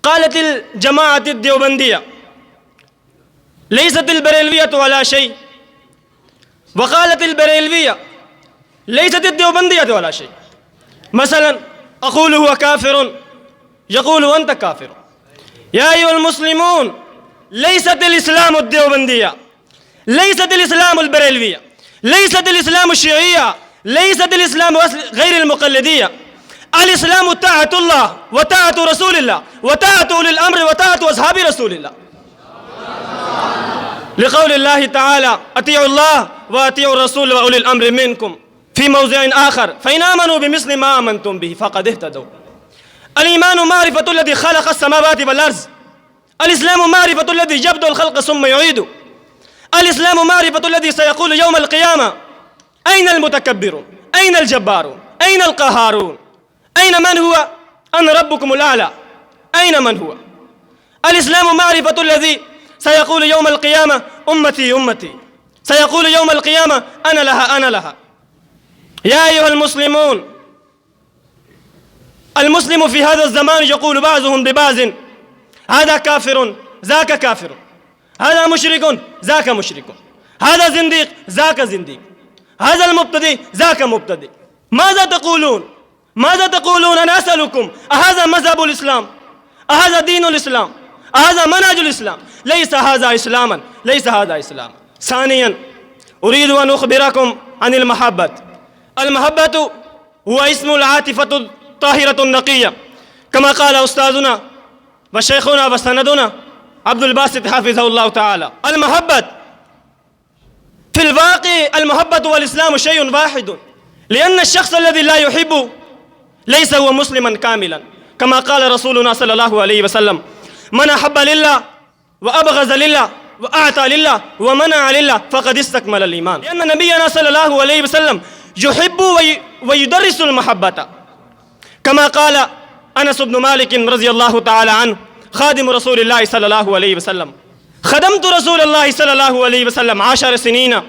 قالت الجماعة الديوبندية ليست البريلوية ولا شيء، وقالت البريلوية ليست الديوبندية ولا شيء. مثلا أقول هو كافر، يقول أنت كافر. يا أيها المسلمون، ليست الإسلام الديوبندية، ليست الإسلام البريلوية، ليست الإسلام الشيعية، ليست الإسلام غير المقلدية. الإسلام طاعة الله وطاعة رسول الله وطاعة أولي الأمر وطاعة أصحاب رسول الله، لقول الله تعالى: أطيعوا الله وأطيعوا الرسول وأولي الأمر منكم. في موضع آخر: فإن آمنوا بمثل ما آمنتم به فقد اهتدوا. الإيمان معرفة الذي خلق السماوات والأرض. الإسلام معرفة الذي يبدأ الخلق ثم يعيده. الإسلام معرفة الذي سيقول يوم القيامة: أين المتكبرون؟ أين الجبارون؟ أين القهارون؟ أين من هو؟ أنا ربكم الأعلى. أين من هو؟ الإسلام معرفة الذي سيقول يوم القيامة: أمتي أمتي. سيقول يوم القيامة: أنا لها أنا لها. يا أيها المسلمون، المسلم في هذا الزمان يقول بعضهم ببعض: هذا كافر ذاك كافر، هذا مشرك ذاك مشرك، هذا زنديق ذاك زنديق، هذا المبتدئ ذاك مبتدئ. ماذا تقولون؟ ماذا تقولون؟ أنا أسألكم: أهذا مذهب الإسلام؟ أهذا دين الإسلام؟ أهذا منهج الإسلام؟ ليس هذا إسلاما، ليس هذا إسلاما. ثانيا، أريد أن أخبركم عن المحبة. المحبة هو اسم العاطفة الطاهرة النقية، كما قال أستاذنا وشيخنا وسندنا عبد الباسط حفظه الله تعالى. المحبة في الواقع، المحبة والإسلام شيء واحد، لأن الشخص الذي لا يحب ليس هو مسلما كاملا، كما قال رسولنا صلى الله عليه وسلم: من أحب لله وأبغض لله وأعطى لله ومنع لله فقد استكمل الإيمان. لأن نبينا صلى الله عليه وسلم يحب ويدرس المحبة، كما قال أنس بن مالك رضي الله تعالى عنه: خادم رسول الله صلى الله عليه وسلم، خدمت رسول الله صلى الله عليه وسلم 10 سنين،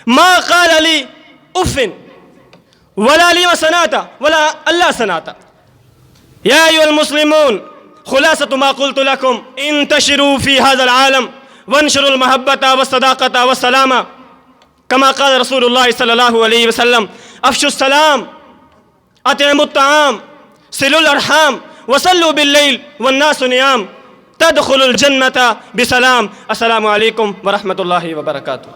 ما قال لي أف ولا لي وسنات ولا ألا سنات. يا أيها المسلمون، خلاصة ما قلت لكم: انتشروا في هذا العالم وانشروا المحبة والصداقة والسلامة، كما قال رسول الله صلى الله عليه وسلم: أفشوا السلام، أطعموا الطعام، صلوا الأرحام، وصلوا بالليل والناس نيام، تدخلوا الجنة بسلام. السلام عليكم ورحمة الله وبركاته.